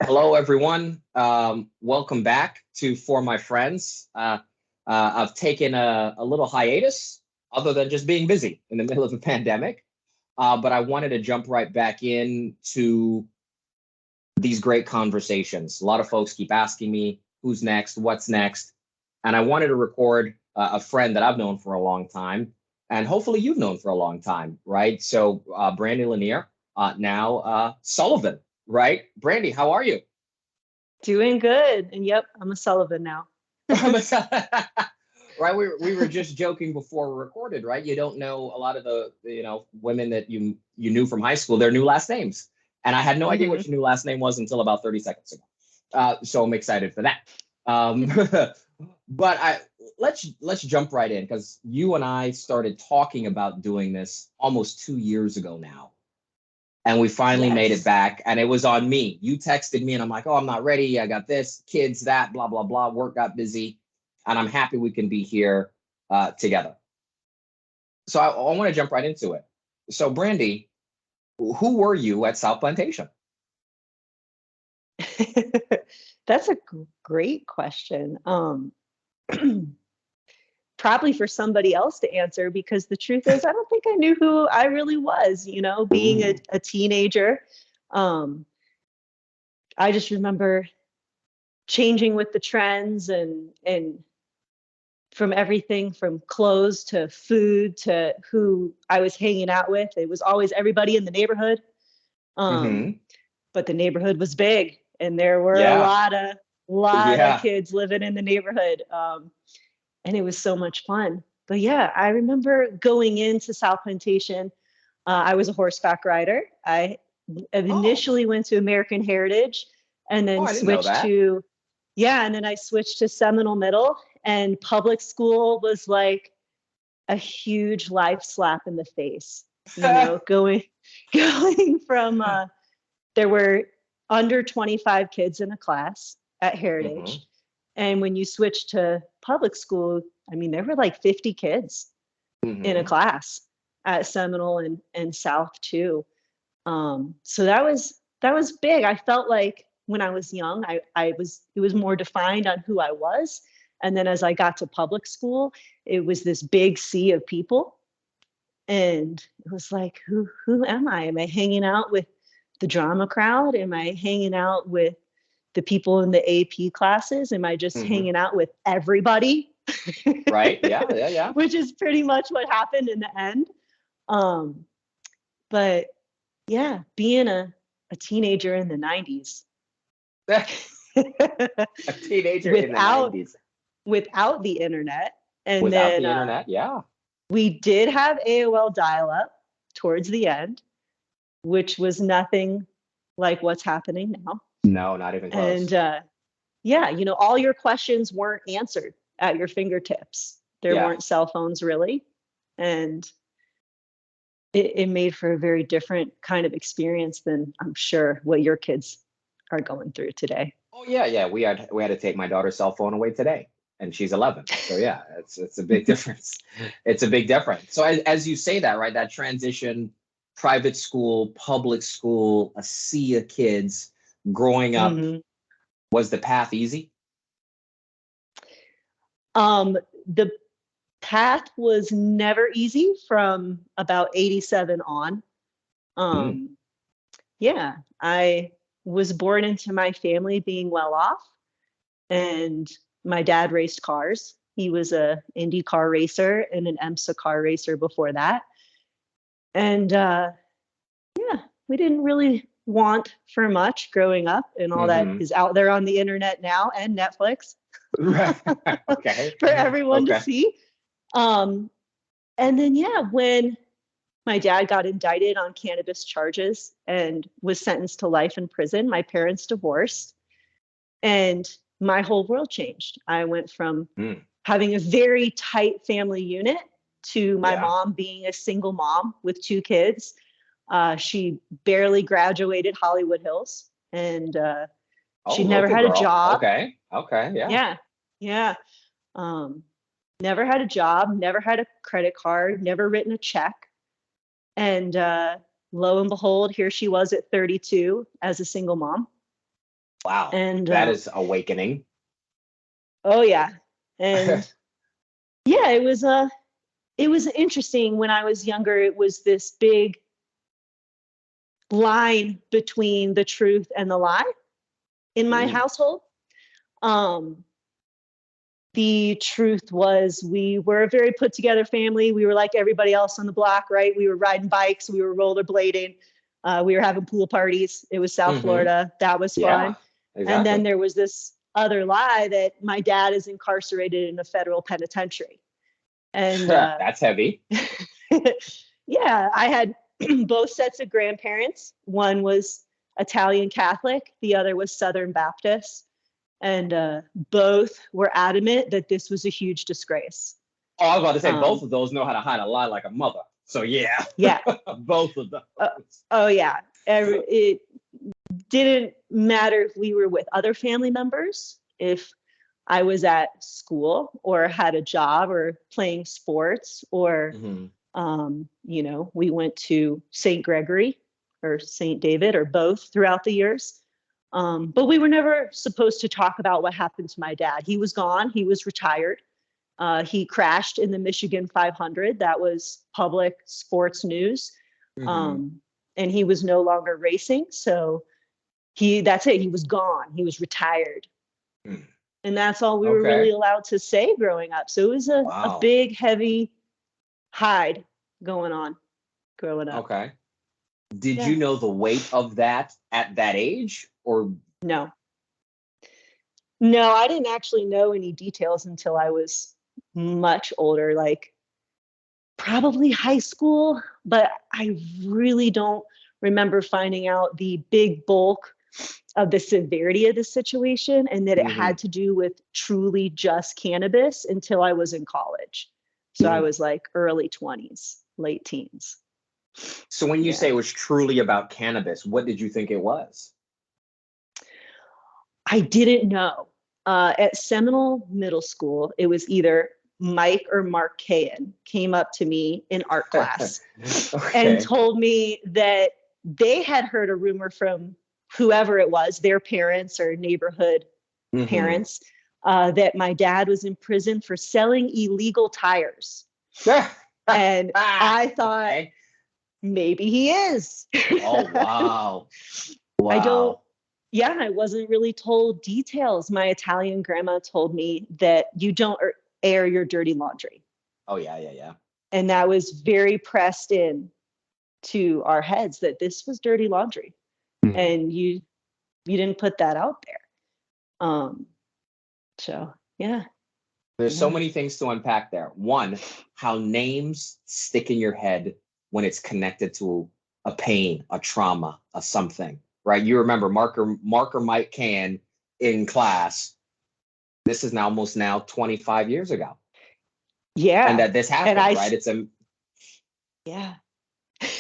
Hello, everyone. Welcome back to For My Friends. I've taken a little hiatus, other than just being busy in the middle of a pandemic. But I wanted to jump right back into these great conversations. A lot of folks keep asking me, who's next? What's next? And I wanted to record a friend that I've known for a long time, and hopefully you've known for a long time, right? So, Brandie Lanier, now Sullivan, right? Brandie, how are you? Doing good. And yep, I'm a Sullivan now. Right, we were just joking before we recorded, right? You don't know a lot of the women that you knew from high school, their new last names, and I had no idea what Hmm. your new last name was until about 30 seconds ago. So I'm excited for that. um but let's jump right in, because you and I started talking about doing this almost 2 years ago now, and we finally made it Yes. back, and it was on me. You texted me and I'm like, oh, I'm not ready, I got this, kids, that, blah blah blah, work got busy, and I'm happy we can be here together. So I want to jump right into it. So, Brandie, who were you at South Plantation? That's a great question. Probably for somebody else to answer, because the truth is, I don't think I knew who I really was, being a, Ooh. a teenager. Um, I just remember changing with the trends and from everything from clothes to food to who I was hanging out with. It was always everybody in the neighborhood. Um, Mm-hmm. but the neighborhood was big and there were a Yeah. lot of Yeah. kids living in the neighborhood. And it was so much fun. But yeah, I remember going into South Plantation. I was a horseback rider. I Oh. initially went to American Heritage and Oh, then I didn't know switched that. to, yeah, and then I switched to Seminole Middle. And public school was like a huge life slap in the face, going going from there were under 25 kids in a class at Mm-hmm. Heritage. And when you switch to public school, I mean, there were like 50 kids in a Mm-hmm. class at Seminole and South too. So that was big. I felt like when I was young, it was more defined on who I was. And then as I got to public school, it was this big sea of people. And it was like, who am I? Am I hanging out with the drama crowd? Am I hanging out with the people in the AP classes? Am I just Mm-hmm. hanging out with everybody? Right. Yeah. Yeah. Yeah. Which is pretty much what happened in the end. Um, but yeah, being a teenager in the 90s A teenager in the without 90s without the internet. And without then the internet. Yeah. we did have AOL dial up towards the end, which was nothing like what's happening now. No, not even And close. yeah, all your questions weren't answered at your fingertips. There Yeah. weren't cell phones really. And it made for a very different kind of experience than I'm sure what your kids are going through today. Oh yeah, yeah. We had to take my daughter's cell phone away today, and she's 11. So yeah, it's a big difference. It's a big difference. So as you say that, right, that transition, private school, public school, a sea of kids growing up, Hmm. was the path easy? The path was never easy from about 87 on. Mm, Um, yeah, I was born into my family being well off, and my dad raced cars. He was a Indy car racer and an IMSA car racer before that. And yeah, we didn't really want for much growing up, and all that mm-hmm. is out there on the internet now and Netflix Right. Okay. for everyone to Okay. see. Um, and then, yeah, when my dad got indicted on cannabis charges and was sentenced to life in prison, my parents divorced, and my whole world changed. I went from Mm, having a very tight family unit to my yeah. mom being a single mom with two kids. She barely graduated Hollywood Hills, and Oh, she never local had a girl. job. Okay. Okay. Yeah. Yeah, yeah. Um, Never had a job, never had a credit card, never written a check. And lo and behold, here she was at 32 as a single mom. Wow, And that is awakening. oh yeah. And yeah, it was interesting. When I was younger, it was this big line between the truth and the lie in my Mm, household. Um, the truth was we were a very put together family. We were like everybody else on the block, right? We were riding bikes, we were rollerblading, we were having pool parties. It was South hmm. Florida. That was Yeah, fun. And then exactly. there was this other lie that my dad is incarcerated in a federal penitentiary. And That's heavy. yeah, I had both sets of grandparents. One was Italian Catholic, the other was Southern Baptist. And both were adamant that this was a huge disgrace. Oh, I was about to say both Um, of those know how to hide a lie like a mother. So yeah, yeah. both of Uh, those. oh, yeah. It didn't matter if we were with other family members, if I was at school or had a job or playing sports, or, Hmm. we went to St. Gregory or St. David or both throughout the years. But we were never supposed to talk about what happened to my dad. He was gone. He was retired. He crashed in the Michigan 500. That was public sports news. Hmm. Um, and he was no longer racing. So that's it. He was gone. He was retired. And that's all we were really Okay. allowed to say growing up. So it was a Wow. big, heavy hide going on growing up. Okay. Did Yeah. you know the weight of that at that age, or No, no, I didn't actually know any details until I was much older, like probably high school, but I really don't remember finding out the big bulk of the severity of the situation and that it hmm. had to do with truly just cannabis until I was in college. So I was like early 20s, late teens. So when you say Yeah. it was truly about cannabis, what did you think it was? I didn't know. At Seminole Middle School, it was either Mike or Mark Kahan came up to me in art class and Okay. told me that they had heard a rumor from whoever it was, their parents or neighborhood Hmm. parents, that my dad was in prison for selling illegal tires. And I thought, Okay. maybe he is. Oh wow. I don't, Wow. yeah, I wasn't really told details. My Italian grandma told me that you don't air your dirty laundry. Oh yeah, yeah, yeah. And that was very pressed in to our heads that this was dirty laundry. Mhm. And you didn't put that out there. So yeah, There's so yeah. many things to unpack there. One, how names stick in your head when it's connected to a pain, a trauma, a something, right? You remember Marker Mike Can in class. This is now almost now 25 years ago. And Yeah. that this And happened, right? It's a yeah.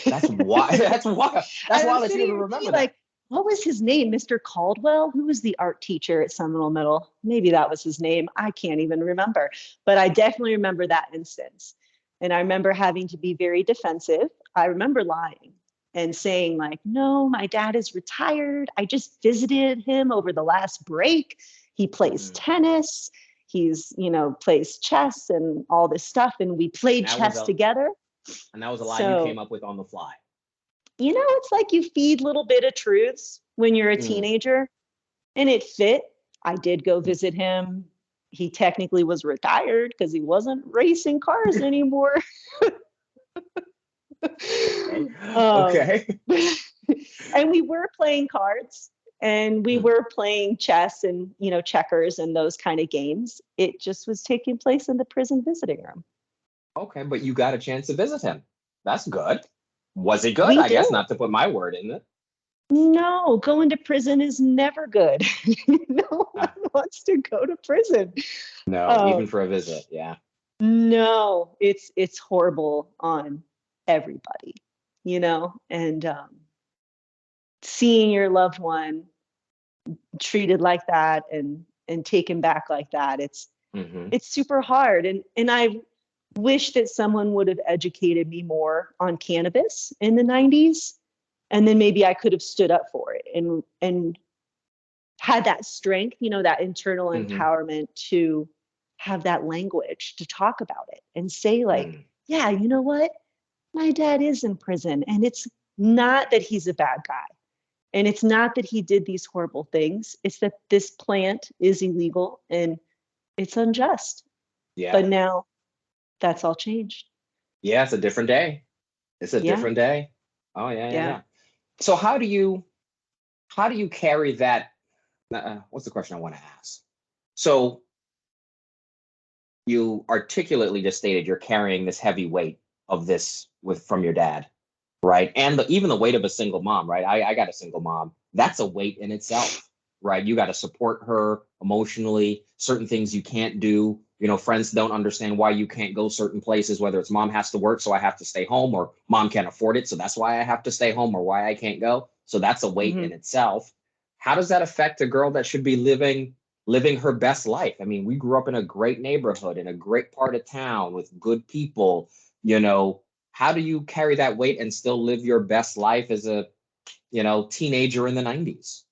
that's why that's why that's And I'm why that you sitting even here thinking, remember that. like, what was his name? Mr. Caldwell? Who was the art teacher at Seminole Middle? Maybe that was his name. I can't even remember. But I definitely remember that instance. And I remember having to be very defensive. I remember lying and saying, like, no, my dad is retired. I just visited him over the last break. He plays Mhm. tennis. He's, plays chess and all this stuff. And we And played that was chess a together. and that was a lie you came So up with on the fly. it's like you feed little bit of truths when you're a Mm. teenager, and it fit. I did go visit him. He technically was retired because he wasn't racing cars anymore. Okay. um, Okay. and we were playing cards and we Mm. were playing chess and, checkers and those kind of games. It just was taking place in the prison visiting room. Okay, but you got a chance to visit him. That's good. Was it good? We I did. guess not to put my word in it. No, going to prison is never good. No one Ah, wants to go to prison. no, even Um, for a visit. Yeah. no, it's horrible on everybody, and seeing your loved one treated like that and taken back like that, Hmm. it's super hard. And I wish that someone would have educated me more on cannabis in the 90s, and then maybe I could have stood up for it and had that strength, that internal Mm-hmm. empowerment to have that language to talk about it and say like, Mm. yeah, you know what? My dad is in prison, and it's not that he's a bad guy. And it's not that he did these horrible things. It's that this plant is illegal and it's unjust. Yeah. But now that's all changed. Yeah, it's a different day. It's a Yeah. different day. Oh yeah, yeah, Yeah. yeah. So how do you carry that? What's the question I want to ask? So you articulately just stated you're carrying this heavy weight of this with from your dad, right? And even the weight of a single mom, right? I got a single mom. That's a weight in itself, right? You got to support her emotionally. Certain things you can't do. Friends don't understand why you can't go certain places, whether it's mom has to work, so I have to stay home, or mom can't afford it, so that's why I have to stay home, or why I can't go. So that's a weight Hmm. in itself. How does that affect a girl that should be living her best life? I mean, we grew up in a great neighborhood, in a great part of town with good people. You know, how do you carry that weight and still live your best life as a, teenager in the 90s?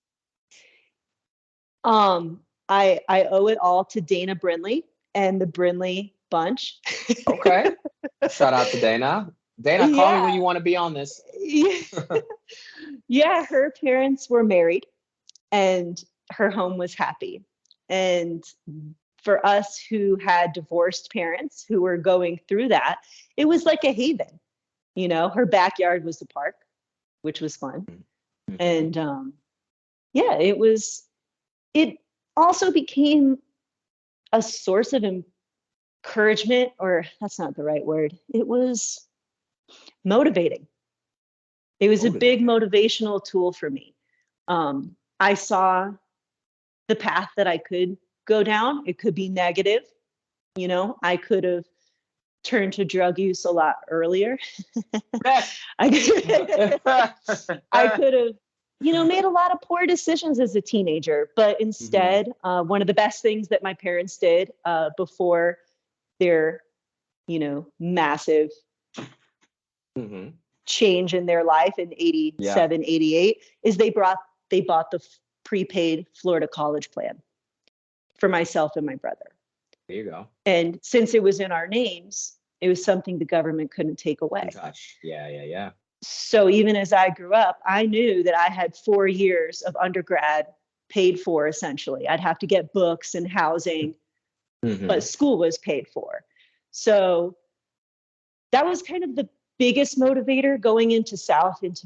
I owe it all to Dana Brindley and the Brindley bunch. Okay. Shout out to Dana. Dana, call me when Yeah. you want to be on this. Yeah, her parents were married and her home was happy. And for us who had divorced parents who were going through that, it was like a haven. Her backyard was the park, which was fun. Mm-hmm. And yeah, it also became a source of encouragement, or that's not the right word. It was motivating. It was a big Motivating. motivational tool for me. I saw the path that I could go down. It could be negative. I could have turned to drug use a lot earlier. I could, I could have, made a lot of poor decisions as a teenager. But Hmm. instead, one of the best things that my parents did before their, massive Hmm. change in their life in Yeah, 87, 88 is they bought the prepaid Florida college plan for myself and my brother. there you go. And since it was in our names, it was something the government couldn't take In away. touch. Yeah, yeah, yeah. So even as I grew up, I knew that I had 4 years of undergrad paid for essentially. I'd have to get books and housing, but Hmm. school was paid for. So that was kind of the biggest motivator going into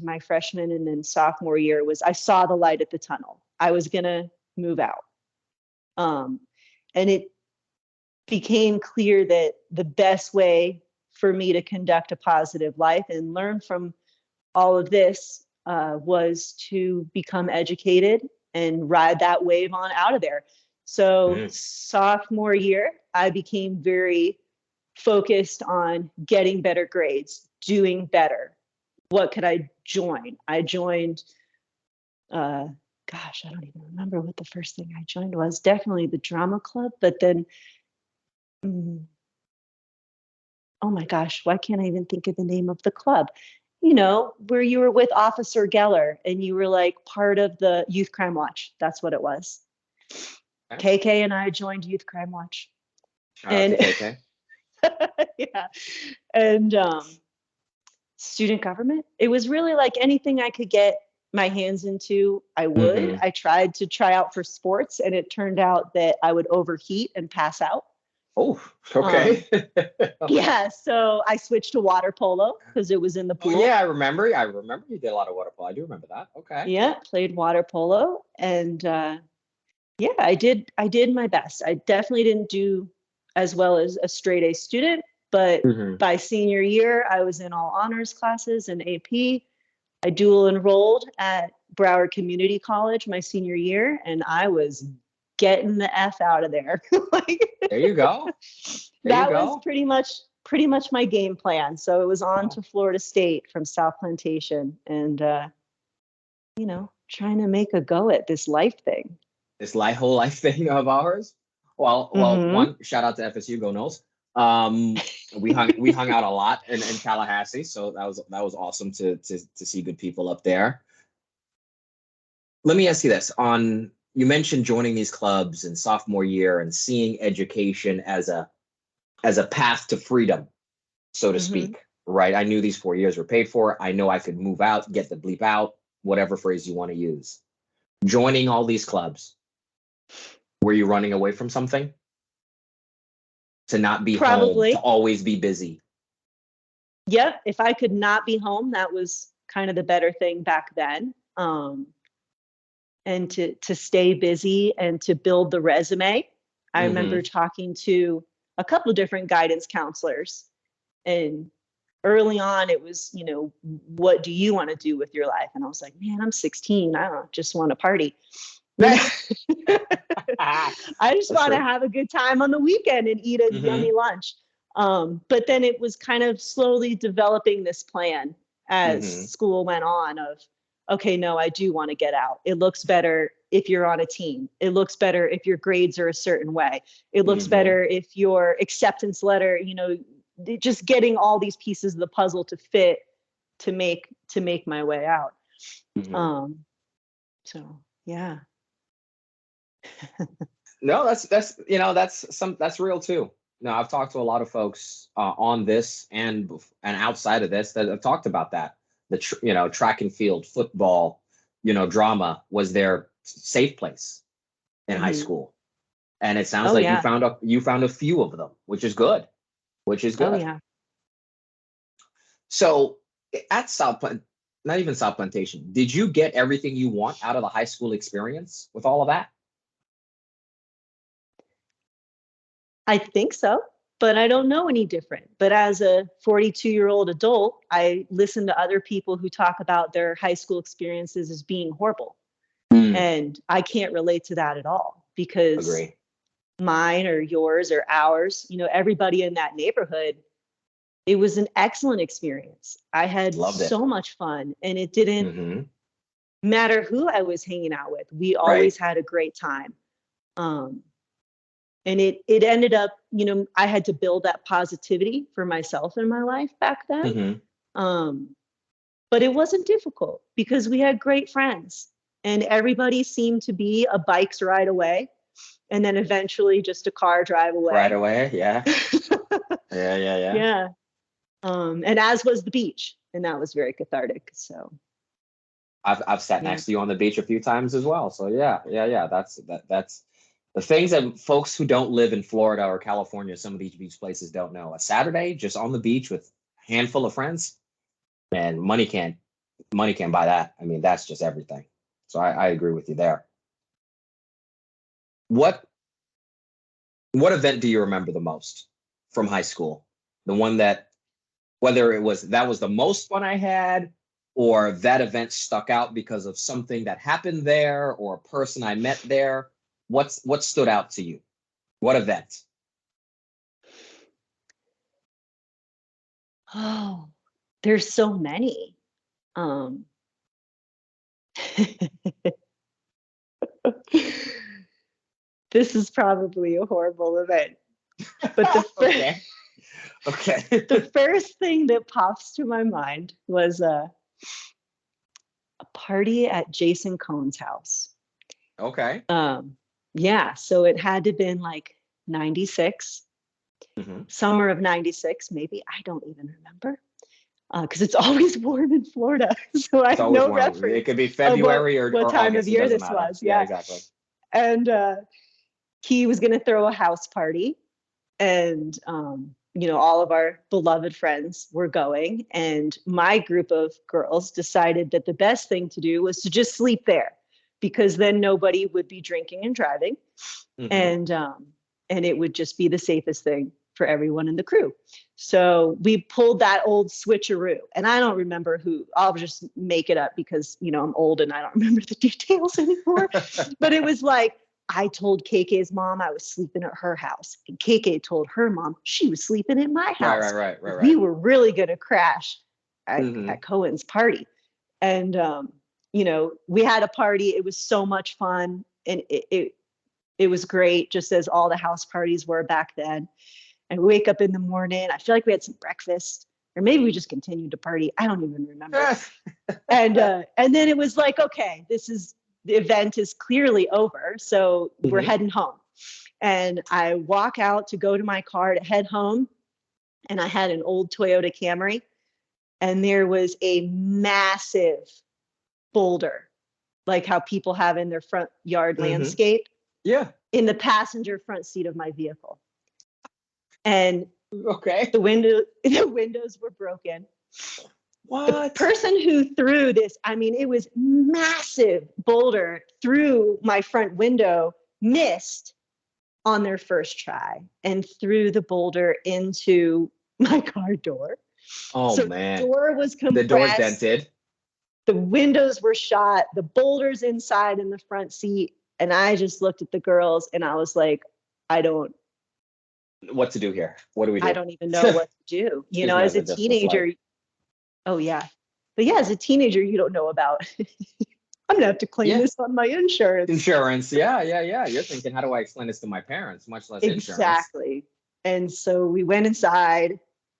my freshman and then sophomore year was I saw the light at the tunnel. I was going to move out. Um, and it became clear that the best way for me to conduct a positive life and learn from all of this was to become educated and ride that wave on out of there. So, Mm. sophomore year, I became very focused on getting better grades, doing better. What could I join? I joined, uh, gosh, I don't even remember what the first thing I joined was. Definitely the drama club, but then, mm, oh my gosh, why can't I even think of the name of the club? Where you were with Officer Geller and you were like part of the Youth Crime Watch. That's what it was. Okay. KK and I joined Youth Crime Watch. Shout out to And KK. yeah. And student government. It was really like anything I could get my hands into, I would. Hmm. I tried to try out for sports and it turned out that I would overheat and pass out. Oh, Um, okay. yeah, so I switched to water polo because it was in the Oh yeah, pool. I remember. I remember you did a lot of water polo. I do remember that. Okay. Yeah, played water polo and yeah, I did my best. I definitely didn't do as well as a straight A student, but Hmm. by senior year I was in all honors classes and AP. I dual enrolled at Broward Community College my senior year, and I was getting the F out of there. Like There you go. There you that was go. pretty much my game plan. So it was on Oh, to Florida State from South Plantation, and trying to make a go at this life thing. this whole life thing of ours. Well, Mm-hmm. one shout out to FSU, go Knowles. Um, we hung out a lot in Tallahassee, so that was awesome to see good people up there. Let me ask you this: on you mentioned joining these clubs in sophomore year and seeing education as a path to freedom, so to Mm-hmm. speak, right? I knew these 4 years were paid for. I know I could move out, get the bleep out, whatever phrase you want to use. Joining all these clubs, were you running away from something? To not be home, to Probably. always be busy. Yep. If I could not be home, that was kind of the better thing back then. And to stay busy and to build the resume. I remember Mm-hmm. talking to a couple of different guidance counselors, and early on it was, what do you want to do with your life? And I was like, man, I'm 16. I don't just want to party. I just That's want to true. have a good time on the weekend and eat a Mm-hmm. yummy lunch. But then it was kind of slowly developing this plan as Mm-hmm. school went on of, okay, no, I do want to get out. It looks better if you're on a team. It looks better if your grades are a certain way. It looks Mm-hmm. better if your acceptance letter, just getting all these pieces of the puzzle to fit to make my way out. Mm-hmm. Um, so yeah. No, that's real too. No, I've talked to a lot of folks on this and outside of this that have talked about that. Track and field, football, drama was their safe place in high Mm-hmm. school, and it sounds Oh like yeah. you found a few of them, which is good, which is Oh good. yeah. So at not even South Plantation, did you get everything you want out of the high school experience with all of that? I think so, but I don't know any different. But as a 42-year-old adult, I listen to other people who talk about their high school experiences as being horrible. Mm, And I can't relate to that at all because agree. mine or yours or ours, everybody in that neighborhood, it was an excellent experience. I had Loved it. so much fun, and it didn't Hmm. matter who I was hanging out with. We Right. always had a great time. Um, and it ended up, I had to build that positivity for myself in my life back then. Hmm. Um, but it wasn't difficult because we had great friends, and everybody seemed to be a bike's ride away, and then eventually just a car drive Right away. away. Yeah. Yeah. Yeah. Yeah. Yeah. And as was the beach, and that was very cathartic. So I've sat yeah. next to you on the beach a few times as well. So yeah. Yeah. Yeah. That's the things that folks who don't live in Florida or California, some of these beach places don't know. A Saturday just on the beach with a handful of friends, man, money can't buy that. I mean, that's just everything. So I agree with you there. What what event do you remember the most from high school? The one that whether that was the most fun I had, or that event stuck out because of something that happened there or a person I met there. What stood out to you? What event? Oh, there's so many. Um, this is probably a horrible event, but Okay. Okay. the first thing that pops to my mind was a party at Jason Cohn's house. Okay. Yeah, so it had to have been like 96, Hmm. summer of 96, maybe. I don't even remember because it's always warm in Florida. So I It's have always no warm. It reference could be of what, February or, what or time of August. It year doesn't this matter. was. Yeah, Yeah. exactly. And he was going to throw a house party, and all of our beloved friends were going, and my group of girls decided that the best thing to do was to just sleep there because then nobody would be drinking and driving, Hmm. and it would just be the safest thing for everyone in the crew. So we pulled that old switcheroo, and I don't remember who. I'll just make it up because I'm old and I don't remember the details anymore. But it was like, I told KK's mom I was sleeping at her house, and KK told her mom she was sleeping at my Right, right, house. right, right, We right. were really going to crash Hmm. at Cohen's party. And, we had a party. It was so much fun. And it was great, just as all the house parties were back then. And we wake up in the morning. I feel like we had some breakfast, or maybe we just continued to party. I don't even remember. And then it was like, okay, the event is clearly over. So we're Mhm. heading home. And I walk out to go to my car to head home. And I had an old Toyota Camry. And there was a massive boulder, like how people have in their front yard Mhm. landscape, Yeah. in the passenger front seat of my vehicle. And Okay. the windows were broken. The What? person who threw this, I mean, it was massive boulder through my front window, missed on their first try and threw the boulder into my car door. Oh So the man. door was The door's compressed, dented. the windows were shot, the boulder's inside in the front seat. And I just looked at the girls and I was like, I don't, What to do here? What do we I do? don't even know what to do. You Choose know, as a never, just was like, teenager, oh yeah. But yeah, as a teenager, you don't know about, I'm gonna have to claim yeah, this on my insurance. insurance. Yeah, yeah, yeah. You're thinking, how do I explain this to my parents? Much less insurance. Exactly. And so we went inside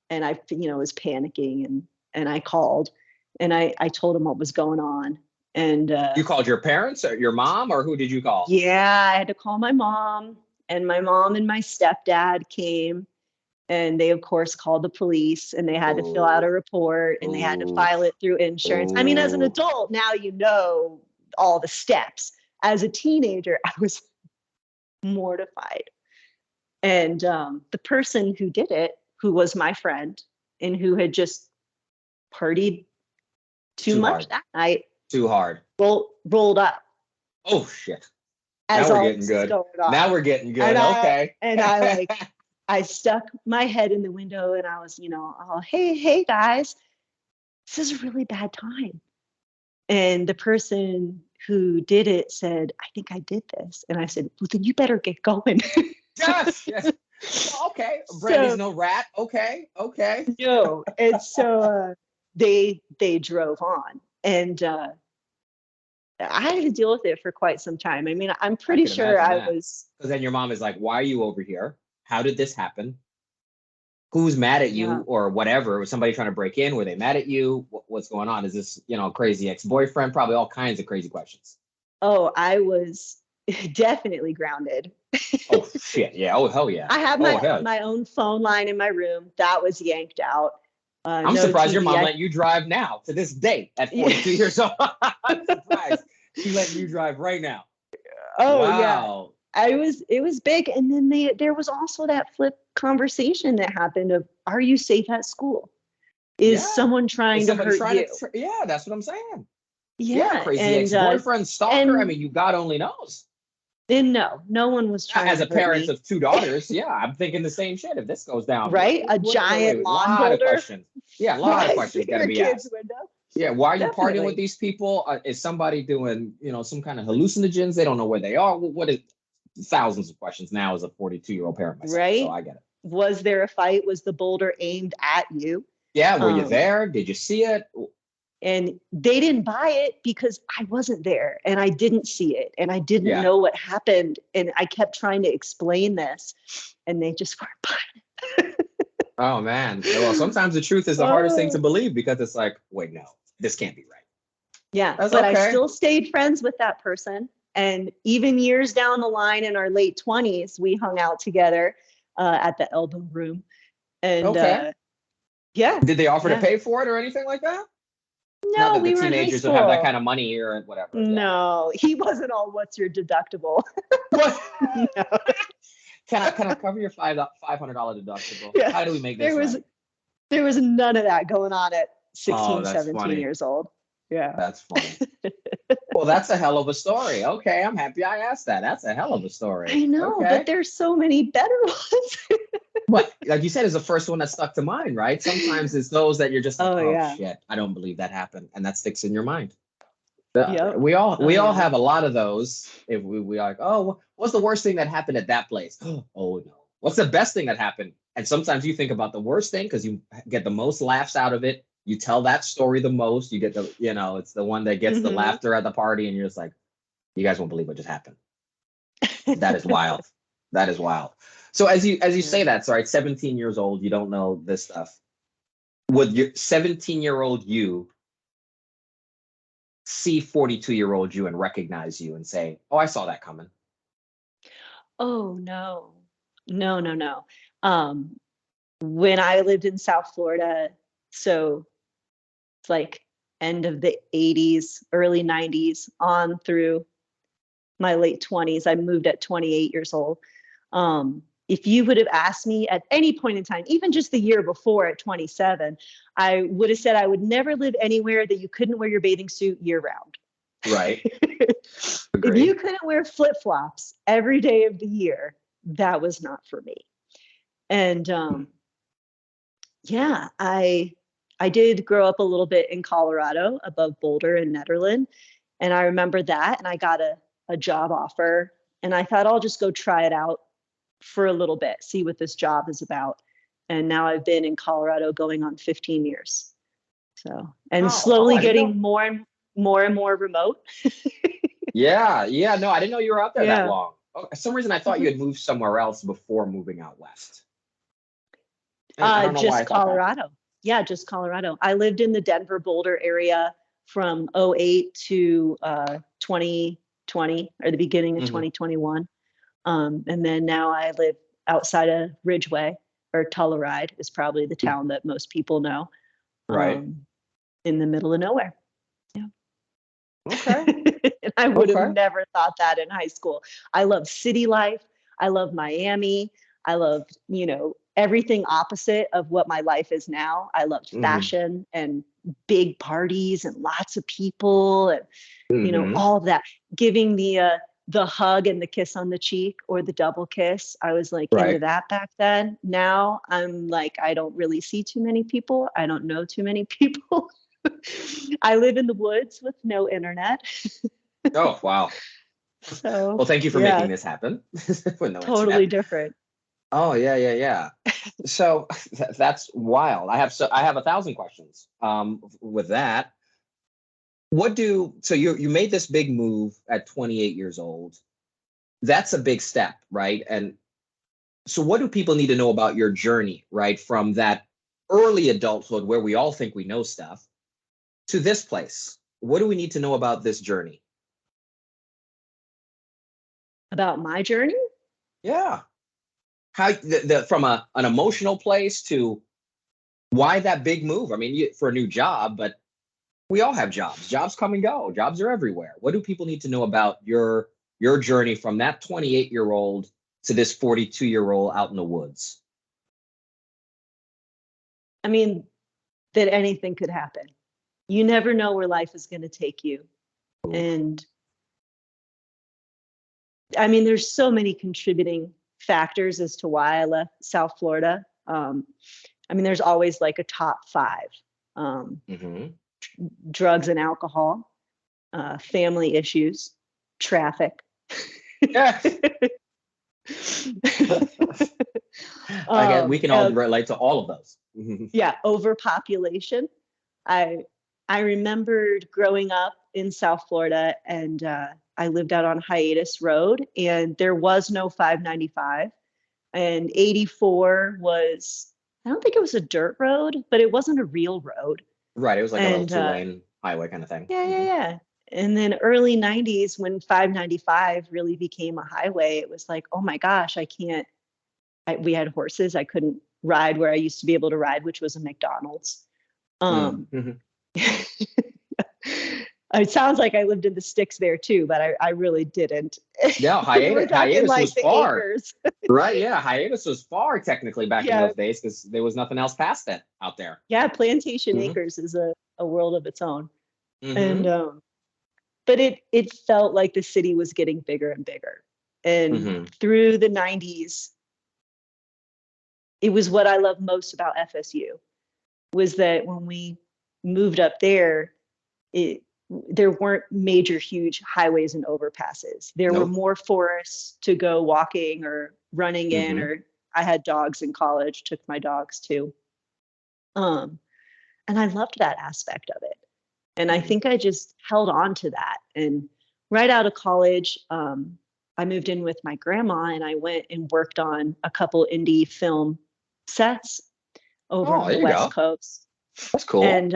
and I, was panicking and I called and I told him what was going on. And You called your parents or your mom, or who did you call? yeah, I had to call my mom, and my mom and my stepdad came, and they of course called the police, and they had to fill out Ooh, a report, and they had to ooh, file it through insurance. I mean, as an ooh. adult, now you know all the steps. As a teenager, I was mortified. And the person who did it, who was my friend and who had just partied too Too much hard. that night, Too hard. rolled up Oh shit. as Now we're all getting this is good. going Now on. we're getting And good. Okay. I stuck my head in the window and I was, oh, hey guys, this is a really bad time. And the person who did it said, I think I did this. And I said, well, then you better get going. Yes, yes. Well, okay. Brandy's So no rat. Okay. Okay. no. And so they drove on. And I had to deal with it for quite some time. I mean, I'm I pretty could sure imagine I that. was, Because then your mom is like, why are you over here? How did this happen? Who's mad at you yeah. or whatever? Was somebody trying to break in? Were they mad at you? What's going on? Is this, crazy ex-boyfriend? Probably all kinds of crazy questions. Oh, I was definitely grounded. Oh shit. Yeah. Oh hell yeah. I have Oh hell yeah. my own phone line in my room that was yanked out. I'm No surprised your TV. mom let you drive now to this date at 42 years old. I'm surprised she letting you drive right now. Oh yeah, Wow. it was big. And then there was also that flip conversation that happened of, are you safe at school? Is Yeah. someone Is trying to somebody hurt trying to? you? Yeah, that's what I'm saying. Yeah, Yeah, crazy ex-boyfriend, stalker. I and mean, you God only knows. no one was trying As to a hurt parent me. of two daughters, yeah, I'm thinking the same shit. If this goes down, Right? A wait, giant a lawn lot of boulder questions. Yeah, a lot of flies questions through got to your be kid's asked. window. Yeah, why are you partying with Definitely. these people? Is somebody doing, some kind of hallucinogens? They don't know where they are. What is thousands of questions now as a 42-year-old parent myself. So Right? I get it. Was there a fight? Was the boulder aimed at you? Yeah, were you Um, there? Did you see it? and they didn't buy it because I wasn't there and I didn't see it and I didn't Yeah. know what happened. And I kept trying to explain this and they just weren't buying it. Oh man. Well, sometimes the truth is the hardest thing to Oh, believe because it's like, wait, no, this can't be right. yeah. That's But I okay. still stayed friends with that person. And even years down the line in our late 20s, we hung out together at the Elbow Room. And Okay. yeah, Did they offer to yeah. pay for it or anything like that? Not No, that the we were in high teenagers would have that kind school. of money here and whatever. Yeah. No, he wasn't all, what's your deductible? What? No. Can I cover your $500 deductible? Yeah. How do we make There this was right? there was none of that going on at Oh, 16, that's 17 funny. years old. Yeah. That's funny. Well, that's a hell of a story. Okay, I'm happy I asked that. That's a hell of a story. I know, but Okay. there's so many better ones. But like you said, is the first one that stuck to mind, right? Sometimes it's those that you're just like, Oh oh yeah. shit, I don't believe that happened, and that sticks in your mind. Yep. Oh We all yeah. have a lot of those. If we are like, oh, what's the worst thing that happened at that place? Oh no. What's the best thing that happened? And sometimes you think about the worst thing because you get the most laughs out of it. You tell that story the most. You get the, it's the one that gets the Hmm. laughter at the party, and you're just like, you guys won't believe what just happened. That is wild. That is wild. So as you Yeah. say that, sorry, 17 years old, you don't know this stuff. Would your 17-year-old you see 42-year-old you and recognize you and say, "Oh, I saw that coming"? Oh no. No, no, no. Um, when I lived in South Florida, so it's like end of the 80s, early 90s on through my late 20s. I moved at 28 years old. If you would have asked me at any point in time, even just the year before at 27, I would have said I would never live anywhere that you couldn't wear your bathing suit year round. Right. If you Agree. couldn't wear flip flops every day of the year, that was not for me. And yeah, I did grow up a little bit in Colorado above Boulder and Nederland. And I remember that. And I got a job offer. And I thought I'll just go try it out for a little bit, see what this job is about. And now I've been in Colorado going on 15 years. So, and Oh, slowly I didn't know. getting more remote. Yeah, yeah. No, I didn't know you were out there that Yeah. long. Oh, for some reason, I thought you Mhm. had moved somewhere else before moving out west. And I don't know why Just I thought that. Colorado. Yeah, just Colorado. I lived in the Denver Boulder area from '08 to 2020 or the beginning of Hmm. 2021. And then now I live outside of Ridgeway, or Telluride is probably the town that most people know, Right. in the middle of nowhere. Yeah. Okay. And I would have Okay. never thought that in high school. I love city life. I love Miami. I love, everything opposite of what my life is now. I loved Hmm. fashion and big parties and lots of people and, Hmm. all of that. Giving the hug and the kiss on the cheek or the double kiss. I was like into Right. that back then. Now I'm like, I don't really see too many people. I don't know too many people. I live in the woods with no internet. Oh, wow. Well, So thank you for making yeah, this happen with no totally internet. different. Oh, yeah, yeah, yeah. So that's wild. I have 1,000 questions. With that, you made this big move at 28 years old. That's a big step, right? And so what do people need to know about your journey, right? From that early adulthood where we all think we know stuff to this place. What do we need to know about this journey? About my journey. Yeah. How from an emotional place to why that big move? I mean, for a new job, but we all have jobs. Jobs come and go. Jobs are everywhere. What do people need to know about your journey from that 28-year-old to this 42-year-old out in the woods? I mean, that anything could happen. You never know where life is going to take you. Oof. And I mean, there's so many contributing factors as to why I left South Florida. I mean, there's always like a top five: um, Hmm. drugs and alcohol, family issues, traffic. Yes. I guess we um, can all uh, relate to all of those. Mhm. yeah, overpopulation. I I remembered growing up in South Florida, and I lived out on Hiatus Road, and there was no 595, and 84 was, I don't think it was a dirt road, but it wasn't a real road. Right. It was like a little And two-lane highway kind of thing. yeah, yeah, Hmm. yeah. And then early 90s, when 595 really became a highway, it was like, oh my gosh, I can't. We had horses. I couldn't ride where I used to be able to ride, which was a McDonald's. Um, Mm-hmm. it sounds like I lived in the sticks there too, but I really didn't. Yeah, We're talking hiatus like was the far. acres. Right. Yeah. Hiatus was far technically back in Yeah. those days because there was nothing else past that out there. Yeah. Plantation Hmm. acres is a world of its own. And, Hmm. but it felt like the city was getting bigger and bigger. And Hmm. through the 90s, it was what I love most about FSU was that when we moved up there, it there weren't major huge highways and overpasses. There were Nope. more forests to go walking or running in, Hmm. or I had dogs in college, took my dogs too. Um, and I loved that aspect of it. And I Hmm. think I just held on to that. And right out of college, I moved in with my grandma and I went and worked on a couple indie film sets over Oh, on there the you West go. Coast. That's cool. And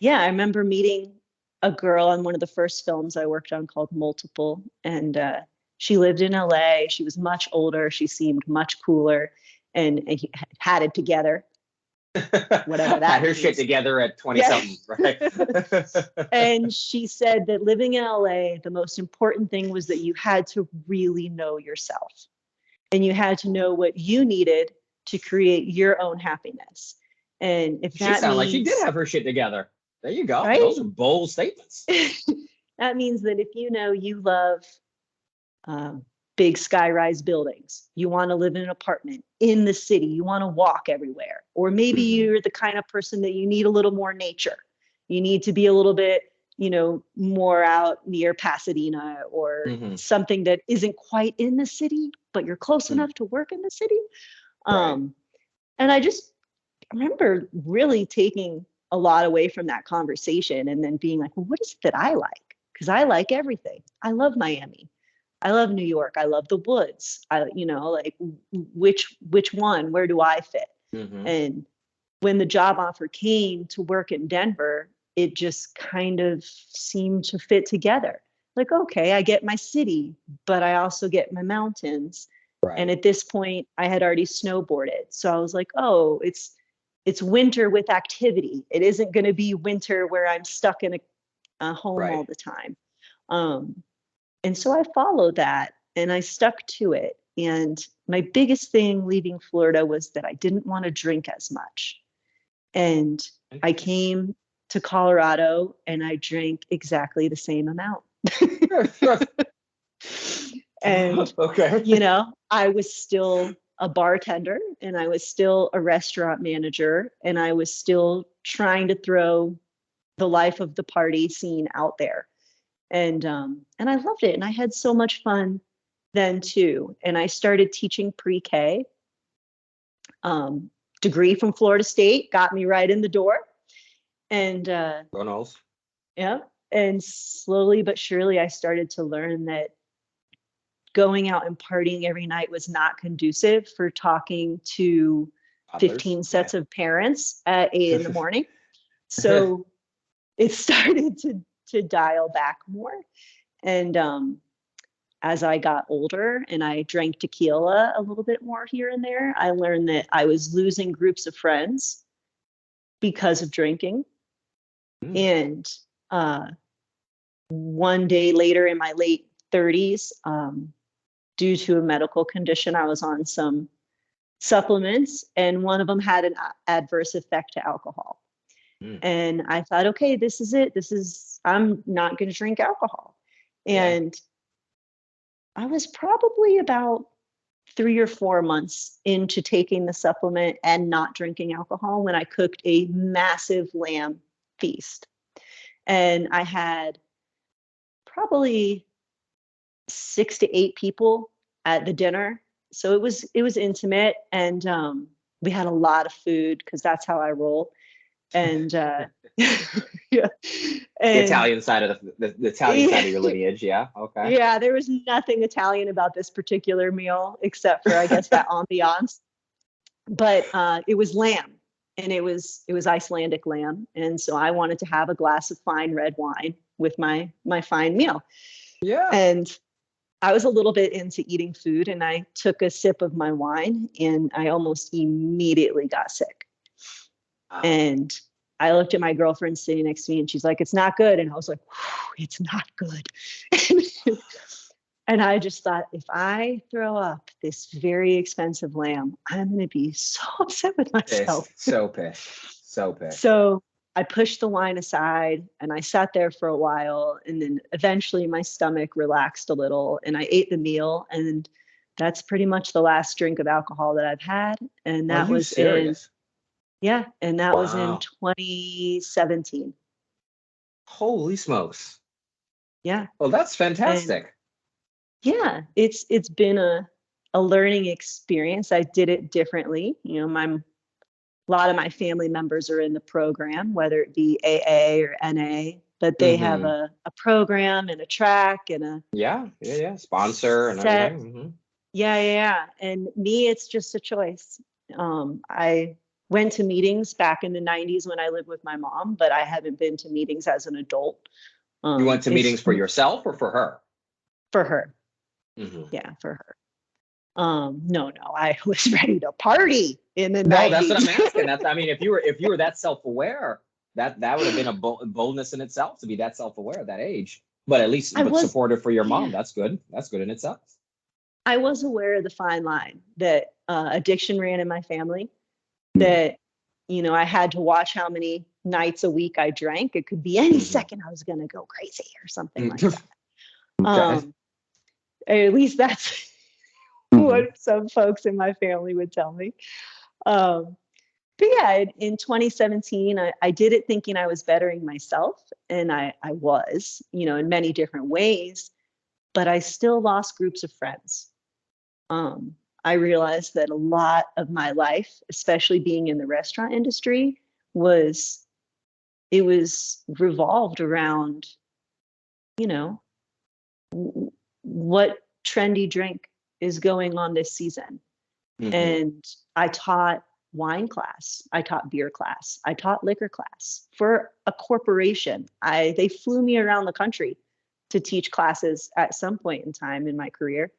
yeah, I remember meeting a girl on one of the first films I worked on called Multiple. And she lived in LA. She was much older. She seemed much cooler and he had it together, whatever that Had her means. shit together at 20 something, right? And she said that living in LA, the most important thing was that you had to really know yourself and you had to know what you needed to create your own happiness. And if She that sounded means, like she did have her shit together. There you go. right? Those are bold statements. That means that if you know you love big skyrise buildings, you want to live in an apartment in the city, you want to walk everywhere, or maybe you're the kind of person that you need a little more nature. You need to be a little bit, more out near Pasadena or something that isn't quite in the city, but you're close enough to work in the city. Right. And I just remember really taking a lot away from that conversation and then being like, well, what is it that I like? Because I like everything. I love Miami. I love New York. I love the woods. Like which one, where do I fit? And when the job offer came to work in Denver, it just kind of seemed to fit together. Like, okay, I get my city, but I also get my mountains. Right. And at this point I had already snowboarded. So I was like, oh, it's winter with activity. It isn't going to be winter where I'm stuck in a home all the time. And so I followed that and I stuck to it. And my biggest thing leaving Florida was that I didn't want to drink as much. And I came to Colorado and I drank exactly the same amount. And, I was still a bartender and I was still a restaurant manager and I was still trying to throw the life of the party scene out there. And I loved it. And I had so much fun then too. And I started teaching pre-K. Degree from Florida State got me right in the door. And yeah. And slowly but surely I started to learn that going out and partying every night was not conducive for talking to 15 sets of parents at 8 a.m. So it started to dial back more. And as I got older and I drank tequila a little bit more here and there, I learned that I was losing groups of friends because of drinking. And one day later in my late 30s, due to a medical condition, I was on some supplements and one of them had an adverse effect to alcohol. And I thought, okay, this is it. I'm not going to drink alcohol. And I was probably about 3 or 4 months into taking the supplement and not drinking alcohol when I cooked a massive lamb feast. And I had probably 6 to 8 people at the dinner. So it was intimate and we had a lot of food because that's how I roll. And yeah. The Italian side of the Italian side of your lineage, yeah. Okay. Yeah, there was nothing Italian about this particular meal except for I guess that ambiance. But it was lamb and it was Icelandic lamb. And so I wanted to have a glass of fine red wine with my fine meal. Yeah. And I was a little bit into eating food and I took a sip of my wine and I almost immediately got sick. And I looked at my girlfriend sitting next to me and she's like, it's not good. And I was like, it's not good. And I just thought, if I throw up this very expensive lamb, I'm going to be so upset with myself. So pissed. So I pushed the wine aside and I sat there for a while. And then eventually my stomach relaxed a little and I ate the meal. And that's pretty much the last drink of alcohol that I've had. And that was serious? And that was in 2017. Holy smokes. Yeah. Well, that's fantastic. And it's been a learning experience. I did it differently. A lot of my family members are in the program, whether it be AA or NA, but they have a program and a track and a sponsor and everything. Yeah. And me, it's just a choice. I went to meetings back in the 90s when I lived with my mom, but I haven't been to meetings as an adult. You went to It's meetings for yourself or for her? for her. Hmm. Yeah, for her. No, I was ready to party in the No, that's what 90s. I'm asking. That's, I mean, if you were that self-aware, that would have been a boldness in itself to be that self-aware at that age. But at least, I but was, supportive for your mom. yeah, That's good. That's good in itself. I was aware of the fine line that addiction ran in my family, Mm-hmm. that, I had to watch how many nights a week I drank. It could be any second I was going to go crazy or something like that. Okay. Um, at least that's Hmm. what some folks in my family would tell me. Um, but yeah, in 2017, I did it thinking I was bettering myself, and I was, in many different ways, but I still lost groups of friends. Um, I realized that a lot of my life, especially being in the restaurant industry, was it was revolved around, you know, what trendy drink is going on this season. Hmm. And I taught wine class, I taught beer class, I taught liquor class for a corporation. They flew me around the country to teach classes at some point in time in my career.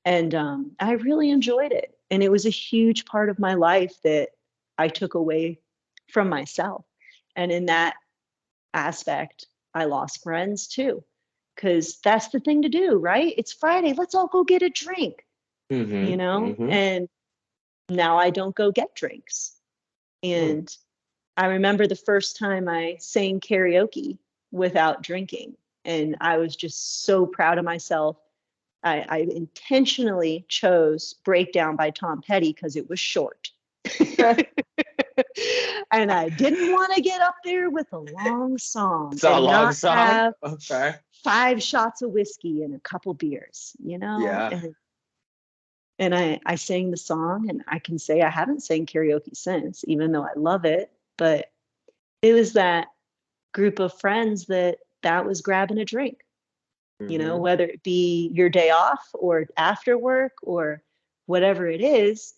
And I really enjoyed it. And it was a huge part of my life that I took away from myself. And in that aspect, I lost friends too, because that's the thing to do, right? It's Friday. Let's all go get a drink, Hmm. Hmm. And now I don't go get drinks. Hmm. And I remember the first time I sang karaoke without drinking. And I was just so proud of myself. I intentionally chose Breakdown by Tom Petty because it was short. And I didn't want to get up there with a long song It's a and long not song. have Okay. 5 shots of whiskey and a couple beers, Yeah. and I sang the song, and I can say I haven't sang karaoke since, even though I love it. But it was that group of friends that was grabbing a drink, Hmm. whether it be your day off or after work or whatever it is.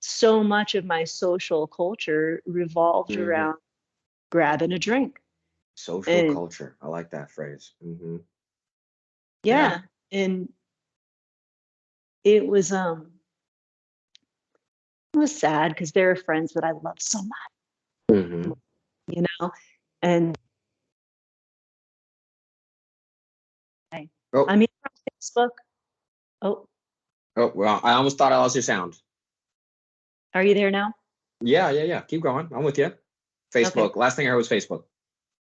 So much of my social culture revolved Hmm. around grabbing a drink. Social And culture. I like that phrase. Hmm. Yeah. yeah, and it was it was sad because there are friends that I love so much, Hmm. you know, and I Oh, mean, on Facebook. Oh, oh, well, I almost thought I lost your sound. are you there now? Yeah, yeah, yeah. Keep going. I'm with you. Okay. Facebook. Last thing I heard was Facebook.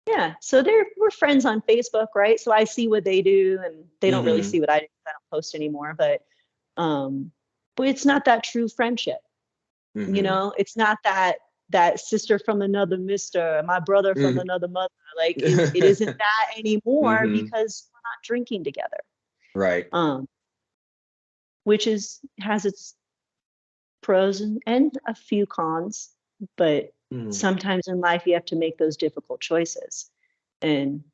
Yeah. So we're friends on Facebook, right? So I see what they do, and they don't really Hmm. see what I do. I don't post anymore, um, but it's not that true friendship. Hmm. It's not that sister from another mister, my brother from Hmm. another mother. Like it isn't that anymore Hmm. because we're not drinking together. Right. Um, which has its pros and a few cons, but Hmm. sometimes in life you have to make those difficult choices. And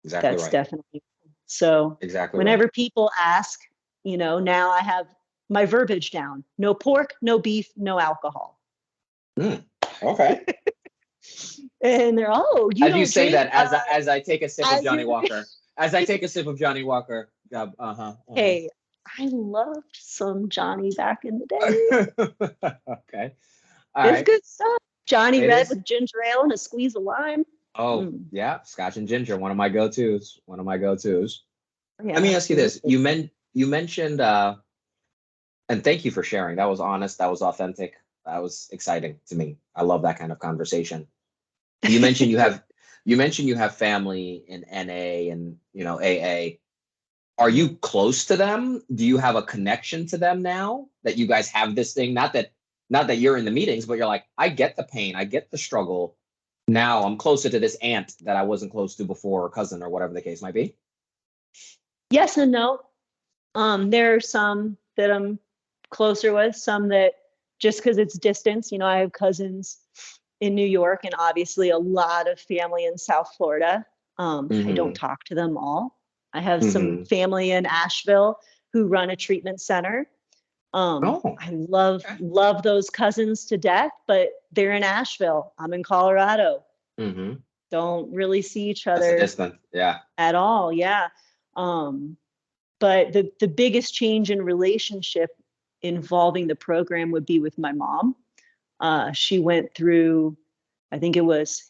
Exactly that's right. definitely so. Exactly right. Whenever people ask, now I have my verbiage down: no pork, no beef, no alcohol. Mm. Okay. And they're, oh, you As you don't say drink? that, as I take a sip of As Johnny you Walker, as I take a sip of Johnny Walker. Hey, I loved some Johnny back in the day. Okay. All It's right. good stuff. Johnny It Red is. with ginger ale and a squeeze of lime. Oh, Mm, yeah. Scotch and ginger, one of my go-tos. One of my go-tos. Let yeah, me ask you this. absolutely. You mentioned and thank you for sharing. That was honest, that was authentic. That was exciting to me. I love that kind of conversation. You mentioned you have family in NA and AA. Are you Mhm. close to them? Do you have a connection to them now that you guys have this thing? Not that you're in the meetings, but you're like, I get the pain, I get the struggle. Now I'm closer to this aunt that I wasn't close to before, or cousin, or whatever the case might be. Yes and no. There are some that I'm closer with, some that just because it's distance, I have cousins in New York and obviously a lot of family in South Florida. I don't Mm-hmm. talk to them all. I have some Mm-hmm. family in Asheville who run a treatment center. Oh. I love those cousins to death, but they're in Asheville. I'm in Colorado. Mm-hmm. don't really see each That's a other distance. Yeah. at all. Yeah. Um, but the biggest change in relationship involving the program would be with my mom. She went through, I think it was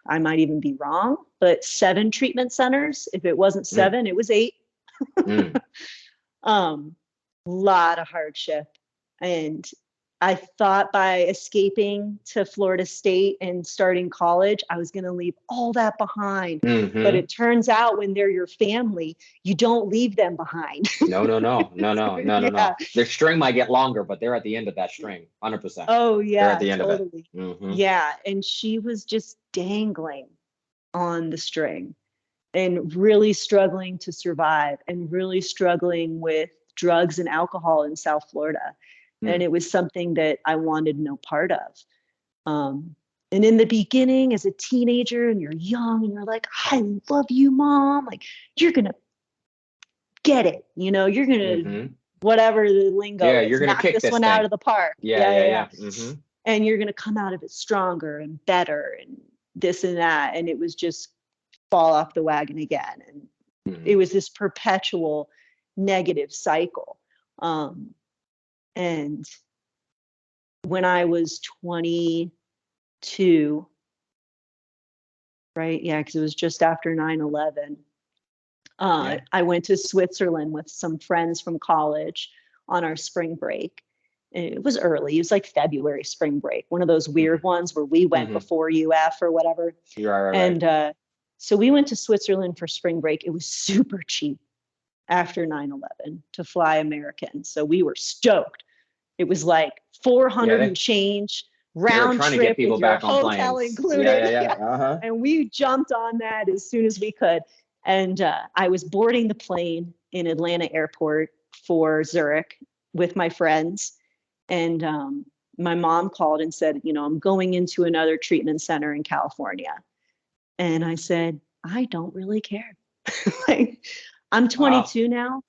I might even be wrong, but 7 treatment centers. If it wasn't 7, it was 8. Mm. um, lot of hardship. And I thought by escaping to Florida State and starting college, I was going to leave all that behind. But it turns out when they're your family, you don't leave them behind. No. Their string might get longer, but they're at the end of that string, 100%. Oh, They're at yeah, the end totally. of it. Yeah. And she was just dangling on the string and really struggling to survive and really struggling with drugs and alcohol in South Florida. And it was something that I wanted no part of. And in the beginning, as a teenager, and you're young and you're like, I love you, mom. Like, you're going to get it. You know, you're going to, whatever the lingo is, you're going to knock kick this this one thing out of the park. Yeah. And you're going to come out of it stronger and better and this and that. And it was just fall off the wagon again. And it was this perpetual negative cycle. And when I was 22, right? Yeah, because it was just after 9/11. I went to Switzerland with some friends from college on our spring break. And it was early. It was like February spring break, one of those weird ones where we went before UF or whatever. Right. And so we went to Switzerland for spring break. It was super cheap after 9/11 to fly American. So we were stoked. It was like 400 and change round trip with your hotel included. Yeah. And we jumped on that as soon as we could. And I was boarding the plane in Atlanta airport for Zurich with my friends. And my mom called and said, you know, I'm going into another treatment center in California. And I said, I don't really care. Like, I'm 22 now.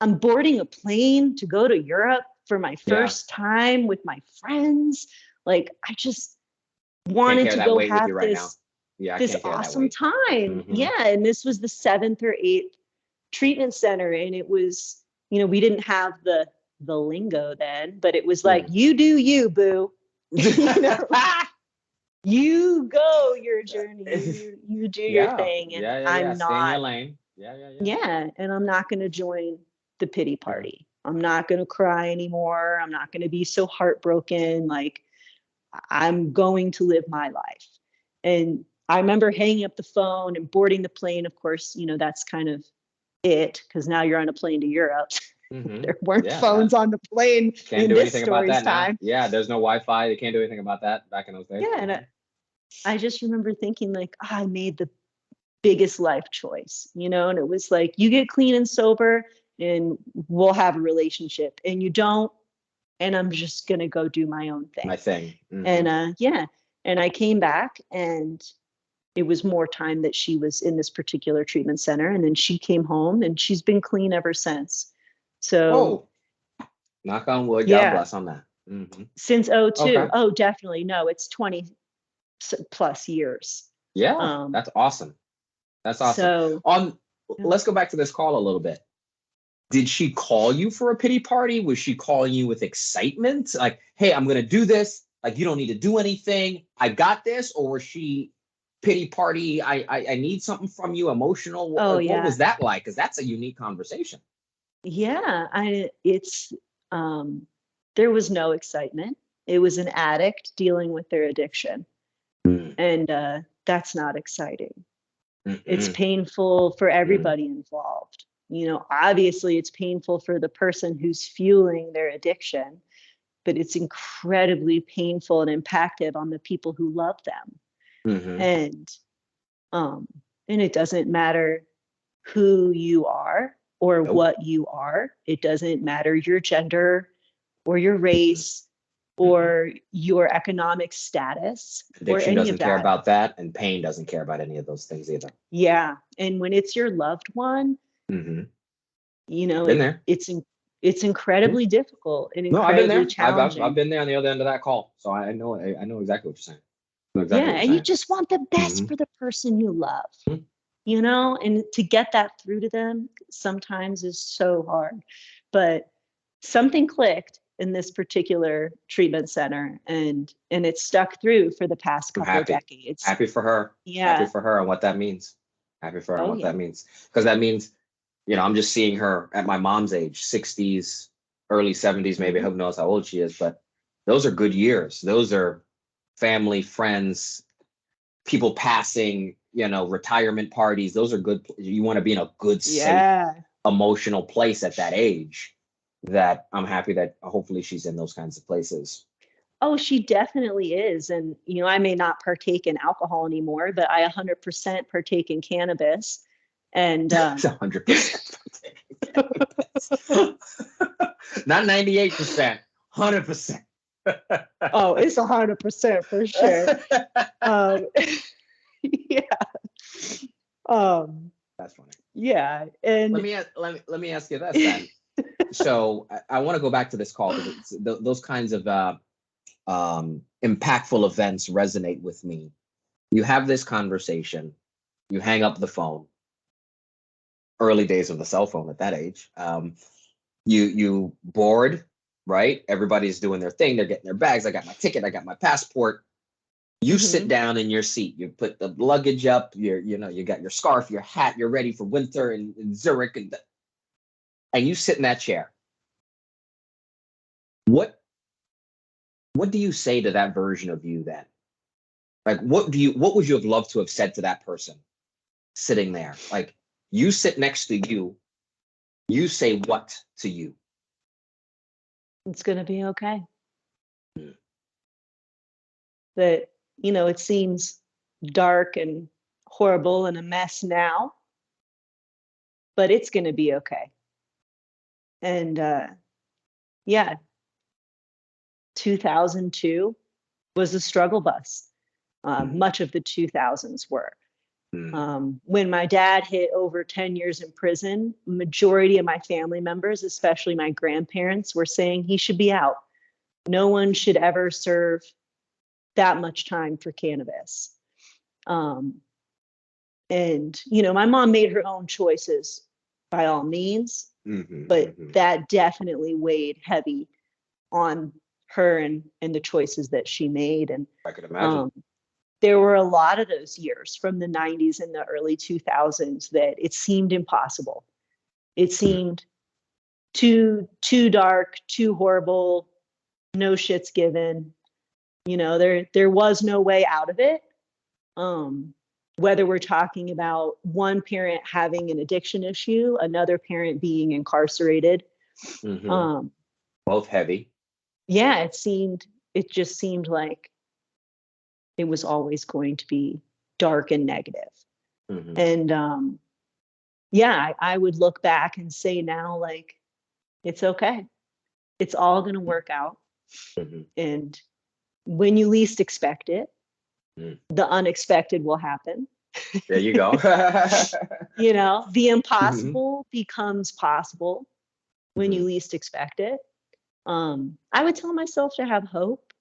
I'm boarding a plane to go to Europe for my first time with my friends. Like, I just wanted to go have this awesome time. Yeah. And this was the 7th or 8th treatment center. And it was, you know, we didn't have the lingo then, but it was like, you do you, boo. You know? You go your journey. You do your thing. And I'm not. Stay in your lane. Yeah. And I'm not going to join the pity party. I'm not going to cry anymore. I'm not going to be so heartbroken. Like, I'm going to live my life. And I remember hanging up the phone and boarding the plane. Of course, you know, that's kind of it, because now you're on a plane to Europe. There weren't phones on the plane. Can't do anything about that now. Yeah, there's no Wi-Fi. They can't do anything about that back in those days. Yeah, and I just remember thinking, like, I made the biggest life choice, you know. And it was like, you get clean and sober and we'll have a relationship, and you don't, and I'm just gonna go do my own thing. And and I came back, and it was more time that she was in this particular treatment center, and then she came home, and she's been clean ever since. So knock on wood. God bless on that. Since 2002. Oh, definitely. No, it's 20 plus years. That's awesome. That's awesome. So, let's go back to this call a little bit. Did she call you for a pity party? Was she calling you with excitement? Like, hey, I'm going to do this. Like, you don't need to do anything. I got this. Or was she pity party? I need something from you, emotional. What was that like? Because that's a unique conversation. Yeah, there was no excitement. It was an addict dealing with their addiction. And that's not exciting. It's painful for everybody involved. You know, obviously it's painful for the person who's fueling their addiction, but it's incredibly painful and impactful on the people who love them. And it doesn't matter who you are or what you are. It doesn't matter your gender or your race or your economic status. Addiction doesn't care about that, and pain doesn't care about any of those things either. Yeah. And when it's your loved one, you know, it's incredibly difficult and incredibly challenging. I've been there on the other end of that call, so I know exactly what you're saying. know exactly Yeah, what you're and you saying. just want the best Hmm. for the person you love, you know, and to get that through to them sometimes is so hard. But something clicked in this particular treatment center, and it stuck through for the past I'm couple of happy. decades. Happy for her. Happy Yeah. for her and what that means. Happy for her and Oh what that yeah. means. Because that means, I'm just seeing her at my mom's age, 60s, early 70s, maybe. Mhm. Who knows how old she is, but those are good years. Those are family, friends, people passing, retirement parties. Those are good. You want to be in a good, safe, Yeah. emotional place at that age. That I'm happy that hopefully she's in those kinds of places. Oh, she definitely is. And, you know, I may not partake in alcohol anymore, but I 100% partake in cannabis. And It's 100%. Not 98%, 100%. oh, it's 100% for sure. Um, yeah. Um, That's funny. yeah. Let And me let me ask you this then. So I want to go back to this call because those kinds of impactful events resonate with me. You have this conversation, you hang up the phone. Early days of the cell phone at that age. You bored, right? Everybody's doing their thing. They're getting their bags. I got my ticket. I got my passport. You sit mhm. down in your seat. You put the luggage up. You got your scarf, your hat. You're ready for winter in Zurich, and you sit in that chair. What what do you say to that version of you then? Like, what would you have loved to have said to that person sitting there? Like, you sit next to you. You say what to you? It's going to be okay. That, you know, it seems dark and horrible and a mess now, but it's going to be okay. And yeah, 2002 was a struggle bus. Much of the 2000s were. Mm. When my dad hit over 10 years in prison, majority of my family members, especially my grandparents, were saying he should be out. No one should ever serve that much time for cannabis. Um, and, you know, my mom made her own choices by all means, Hmm. but Hmm. that definitely weighed heavy on her and the choices that she made. And I could imagine. um, there were a lot of those years from the 90s and the early 2000s that it seemed impossible. It seemed too dark, too horrible, no shits given. You know, there was no way out of it. Um, whether we're talking about one parent having an addiction issue, another parent being incarcerated. Hmm. Um, Both heavy. yeah, it just seemed like it was always going to be dark and negative. Hmm. And yeah, I would look back and say now, like, it's okay. It's all going to work out. Hmm. And when you least expect it, Mm. the unexpected will happen. There you go. You know, the Hmm. impossible becomes possible when you Hmm. least expect it. I would tell myself to have hope.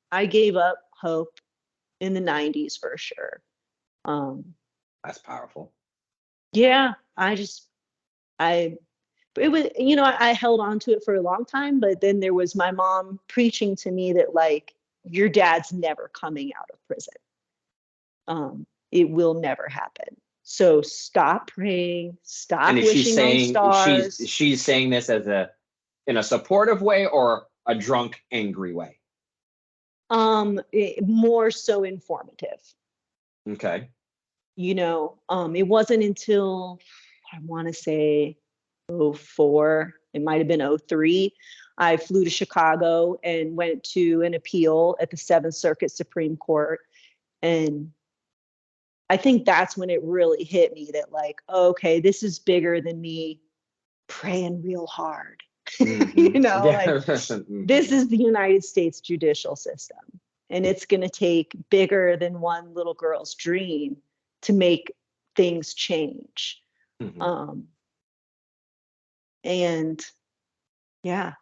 I gave up hope in the 90s for sure. Um, That's powerful. yeah, I it was, you know, I held on to it for a long time, but then there was my mom preaching to me that, like, your dad's never coming out of prison. It will never happen. So stop praying, And stop is she wishing on saying stars. she's saying this as a in a supportive way or a drunk, angry way? More so informative. Okay. You know, it wasn't until I want to say '04, it might have been '03. I flew to Chicago and went to an appeal at the Seventh Circuit Supreme Court. And I think that's when it really hit me that, like, okay, this is bigger than me praying real hard. Hmm. You know, like, Yeah. this Hmm. is the United States judicial system. And it's going to take bigger than one little girl's dream to make things change. Hmm. Um, and yeah,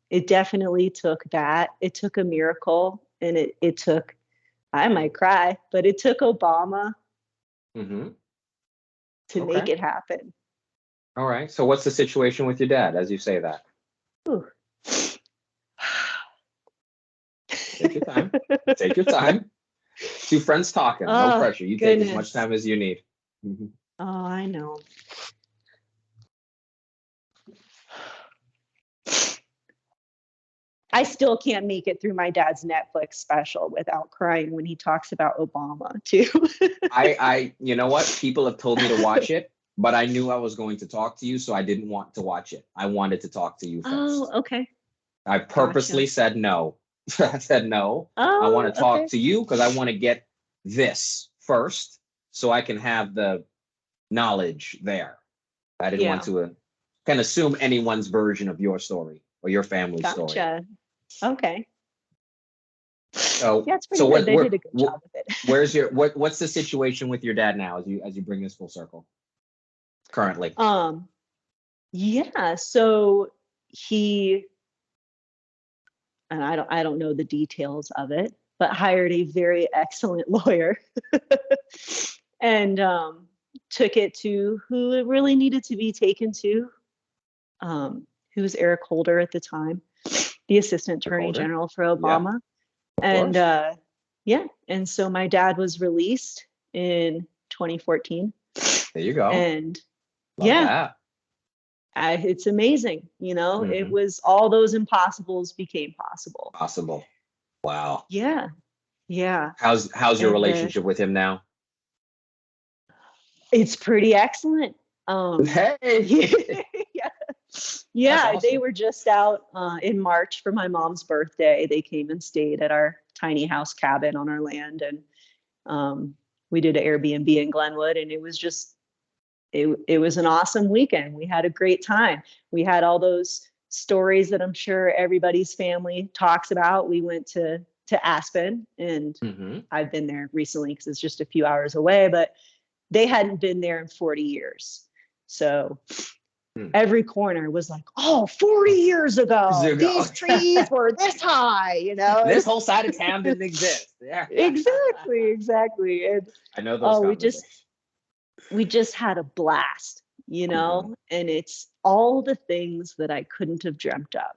it definitely took that. It took a miracle. And it took, I might cry, but it took Obama Mm-hmm. to make Okay. it happen. All right. So what's the situation with your dad as you say that? Ooh. Take your time. Take your time. Two friends talking. No Oh, pressure. You take as much goodness. time as you need. Mhm. Oh, I know. I still can't make it through my dad's Netflix special without crying when he talks about Obama too. You know what? People have told me to watch it, but I knew I was going to talk to you, so I didn't want to watch it. I wanted to talk to you Oh, first. okay. I Gotcha. purposely said no. I said no. I want Oh, to talk okay. to you because I want to get this first so I can have the knowledge there. I didn't want Yeah. to kind of assume anyone's version of your story or your family's story. Gotcha. Okay. So, Yeah, it's pretty so good. what, They did a good job with it. where's your, what's the situation with your dad now as you bring this full circle currently? Um, yeah, so he, and I don't know the details of it, but hired a very excellent lawyer and took it to who it really needed to be taken to, who was Eric Holder at the time, the assistant attorney Older? general for Yeah, Obama. of And course. yeah, and so my dad was released in 2014. There you go. And Love yeah, that. it's amazing. It Hmm. was all those impossibles became possible. Possible. Wow. Yeah, yeah. How's your And relationship with him now? it's pretty excellent. Hey, Yeah, that's yeah, they awesome. were just out in March for my mom's birthday. They came and stayed at our tiny house cabin on our land, and we did an Airbnb in Glenwood, and it was just it was an awesome weekend. We had a great time. We had all those stories that I'm sure everybody's family talks about. We went to Aspen, and Hmm. I've been there recently because it's just a few hours away, but they hadn't been there in 40 years. So every corner was like, oh, 40 years ago, these trees were this high, This whole side of town didn't exist. Yeah. Exactly, exactly. And I know those oh, conversations. we just had a blast, Hmm. and it's all the things that I couldn't have dreamt of.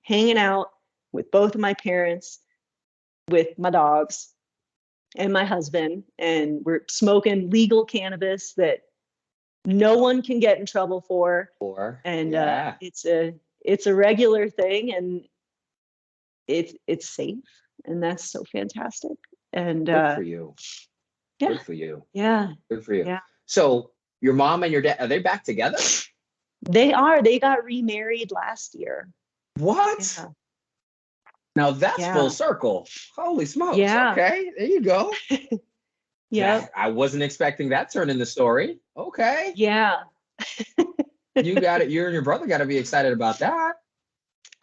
Hanging out with both of my parents, with my dogs and my husband, and we're smoking legal cannabis that no one can get in trouble for. Or And yeah, it's a regular thing, and it's safe, and that's so fantastic. And good for you. yeah, Good for you. yeah, Good for you. yeah. So your mom and your dad, are they back together? They got remarried last year. What? Yeah. Now that's full Yeah. circle. Holy smokes. Yeah. Okay, there you go. Yep. I wasn't expecting that turn in the story. Okay. Yeah. You got it. You and your brother got to be excited about that.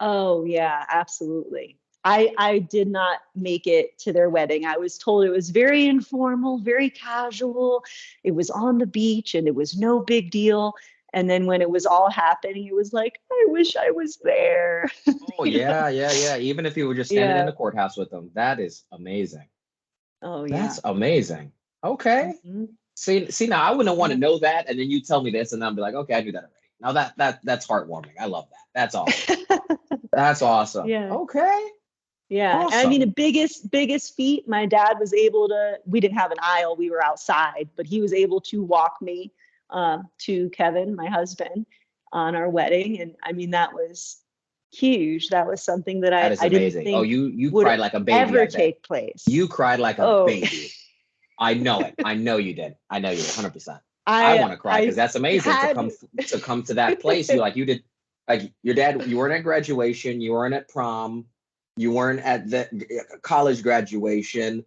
Oh, yeah, absolutely. I did not make it to their wedding. I was told it was very informal, very casual. It was on the beach and it was no big deal. And then when it was all happening, it was like, I wish I was there. Oh You know? yeah, yeah, yeah. Even if you were just standing in Yeah. the courthouse with them, that is amazing. Oh, That's yeah. amazing. Okay. Hmm. See now I wouldn't want to Yeah. know that, and then you tell me this, and I'll be like, okay, I knew that already. Now that's heartwarming. I love that. That's awesome. That's awesome. Yeah. Okay. Yeah. And I mean, the Awesome. biggest feat, my dad was able to, we didn't have an aisle, we were outside, but he was able to walk me to Kevin, my husband, on our wedding. And I mean, that was huge. That was something that That is I didn't amazing. Oh, think you would cried like a baby, ever I bet. take place. You cried like a Oh, baby. I know it. I know you did. I know you did 100%. I I want to cry because I that's amazing had to come to that place. You did like your dad, you weren't at graduation, you weren't at prom, you weren't at the college graduation,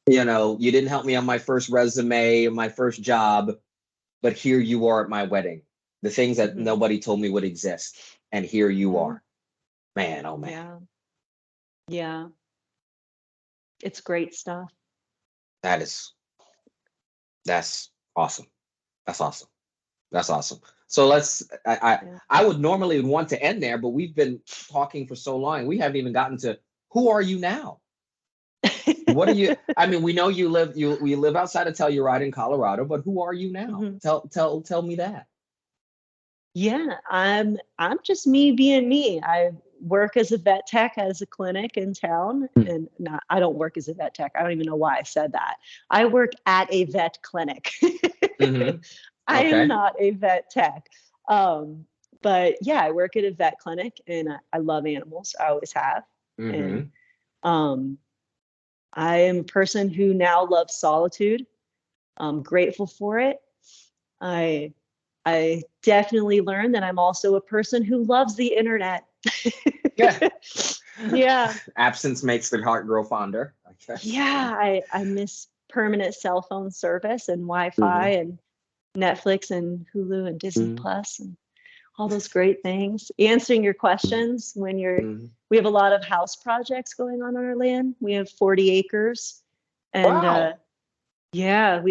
you didn't help me on my first resume, my first job, but here you are at my wedding. The things that Mhm. nobody told me would exist. And here you Mhm. are. Man, oh man. Yeah. Yeah. It's great stuff. That is that's awesome. That's awesome. That's awesome. So Yeah. I would normally want to end there, but we've been talking for so long. We haven't even gotten to who are you now? what are you? I mean, we know we live outside of Telluride in Colorado, but who are you now? Mhm. Tell me that. Yeah, I'm just me being me. I work as a vet tech as a clinic in town, and not I don't work as a vet tech. I don't even know why I said that. I work at a vet clinic. Mm-hmm. I am Okay. not a vet tech. Um, but yeah, I work at a vet clinic, and I love animals. I always have, and Mm-hmm. um, I am a person who now loves solitude. I'm grateful for it. I I definitely learned that I'm also a person who loves the internet. Yeah. Yeah. Absence makes the heart grow fonder, I guess. Yeah. I miss permanent cell phone service and Wi-Fi Mm-hmm. and Netflix and Hulu and Disney Plus and all those great things. Answering your questions when Mm-hmm. we have a lot of house projects going on our land. We have 40 acres. And Wow. yeah, That's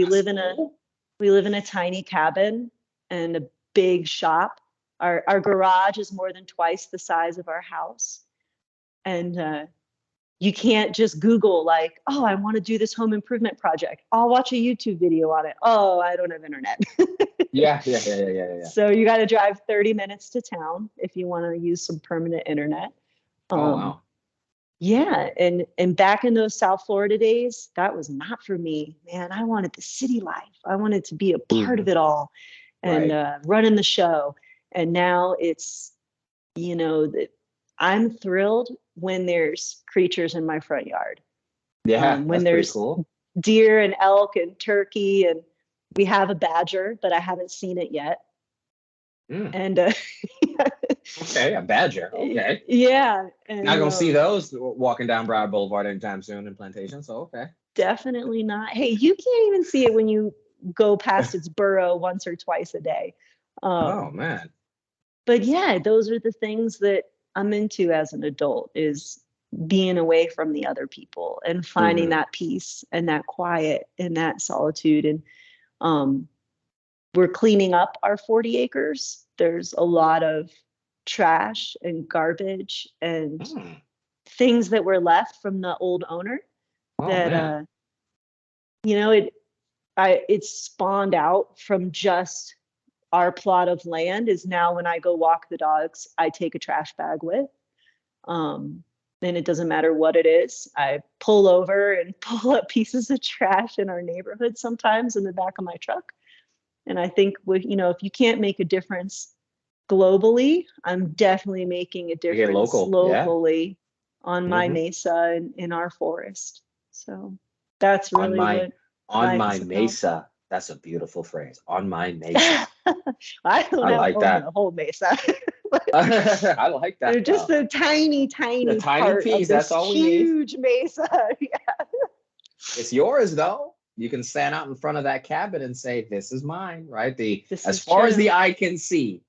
cool. we live in a tiny cabin and a big shop. Our garage is more than twice the size of our house. And you can't just Google, like, oh, I want to do this home improvement project. I'll watch a YouTube video on it. Oh, I don't have internet. Yeah. So you got to drive 30 minutes to town if you want to use some permanent internet. Oh Um, wow. yeah, and back in those South Florida days, that was not for me, man. I wanted the city life. I wanted to be a part Mm-hmm. of it all and Right. running the show. And now it's, that I'm thrilled when there's creatures in my front yard. Yeah, When that's pretty there's cool. deer and elk and turkey, and we have a badger, but I haven't seen it yet. Mm. And Okay, a badger. Okay. yeah, Not and gonna see those walking down Broward Boulevard anytime soon in Plantation. So okay. definitely not. Hey, you can't even see it when you go past its burrow once or twice a day. Oh Um, man. but yeah, those are the things that I'm into as an adult is being away from the other people and finding Mm-hmm. that peace and that quiet and that solitude. And um, we're cleaning up our 40 acres. There's a lot of trash and garbage and Mm. things that were left from the old owner Oh that man. you know it it's spawned out from just our plot of land. Is now when I go walk the dogs, I take a trash bag with. um and it doesn't matter what it is. I pull over and pull up pieces of trash in our neighborhood sometimes in the back of my truck. And I think if you can't make a difference globally, I'm definitely making a You get difference local. Yeah. locally on my Mm-hmm. mesa and in our forest. So that's On really my what on life my is about. mesa. That's a beautiful phrase. On my mesa. I I don't like own that. the whole mesa. I like They're that just though. a tiny, The tiny tiny part of piece, this that's all we need. huge mesa. Yeah. It's yours though. You can stand out in front of that cabin and say, "This is mine." Right? The This as is far as true. the eye can see,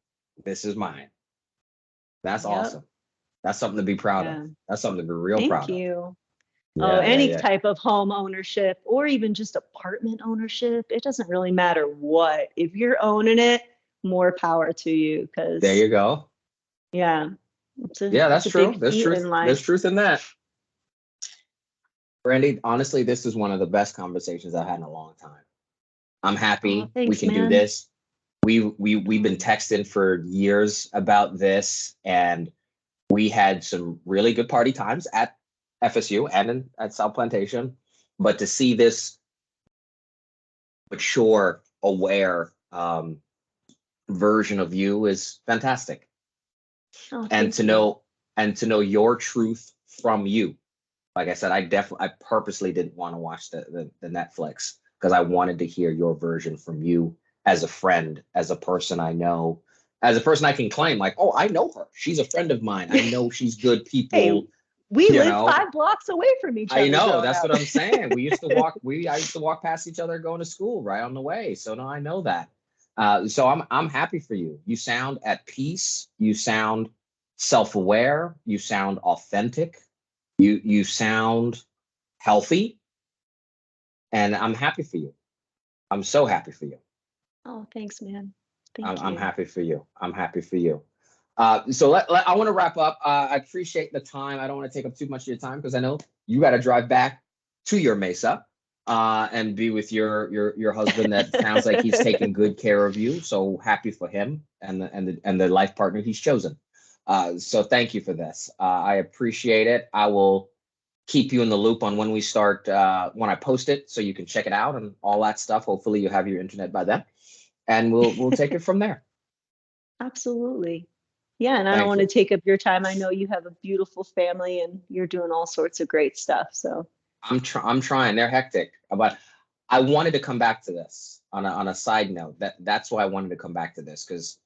this is mine. That's Yep. awesome. That's something to be proud of. Yeah. That's something to be real Thank proud of. you. Oh, any Yeah. type of home ownership or even just apartment ownership, it doesn't really matter what. If you're owning it, more power to you There because you go. yeah, Yeah, it's that's a big true. There's feat truth. in There's life. truth in that. Brandy, honestly, this is one of the best conversations I've had in a long time. I'm Oh, happy we thanks, can do man. this. We've been texting for years about this, and we had some really good party times at FSU and at South Plantation. But to see this mature, aware version of you is fantastic, Oh, and thank you. to know your truth from you. Like I said, I purposely didn't want to watch the Netflix because I wanted to hear your version from you as a friend, as a person I know, as a person I can claim, like, oh, I know her. She's a friend of mine. I know she's good Hey, people, we you live know. 5 blocks away from each I other know, growing that's up. what I'm saying. I used to walk past each other going to school right on the way. So no, I know that. So I'm happy for you. You sound at peace, you sound self-aware, you sound authentic, you sound healthy, and I'm happy for you. I'm so happy for you. Oh, thanks, man. Thank I'm you. happy for you. I'm happy for you. So I want to wrap up. I appreciate the time. I don't want to take up too much of your time because I know you got to drive back to your mesa, and be with your husband. That sounds like he's taking good care of you. So happy for him and the life partner he's chosen. So thank you for this. I appreciate it. I will keep you in the loop on when we start, when I post it, so you can check it out and all that stuff. Hopefully you have your internet by then, and we'll take it from there. Absolutely. Yeah, and I don't Thank want you. to take up your time. I know you have a beautiful family and you're doing all sorts of great stuff. So, I'm trying. They're hectic, but I wanted to come back to this on a side note. That's why I wanted to come back to this, because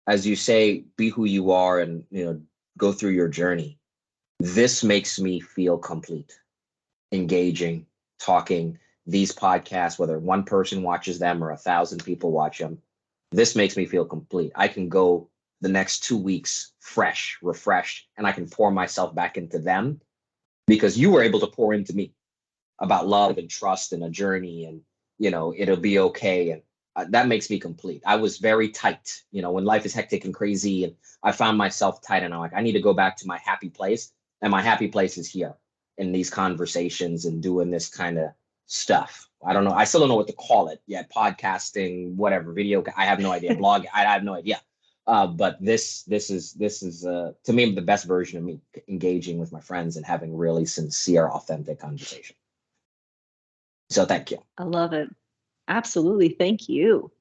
as you say, be who you are, and go through your journey. This makes me feel complete. Engaging, talking, these podcasts, whether one person watches them or 1,000 people watch them, this makes me feel complete. I can go the next 2 weeks fresh, refreshed, and I can pour myself back into them because you were able to pour into me about love and trust and a journey, and it'll be okay. And that makes me complete. I was very tight, when life is hectic and crazy, and I found myself tight, and I'm like, I need to go back to my happy place, and my happy place is here in these conversations and doing this kind of stuff. I don't know. I still don't know what to call it yet. Podcasting, whatever, video. I have no idea. Blog. I have no idea. But this is to me the best version of me, engaging with my friends and having really sincere, authentic conversation. So thank you. I love it. Absolutely. Thank you.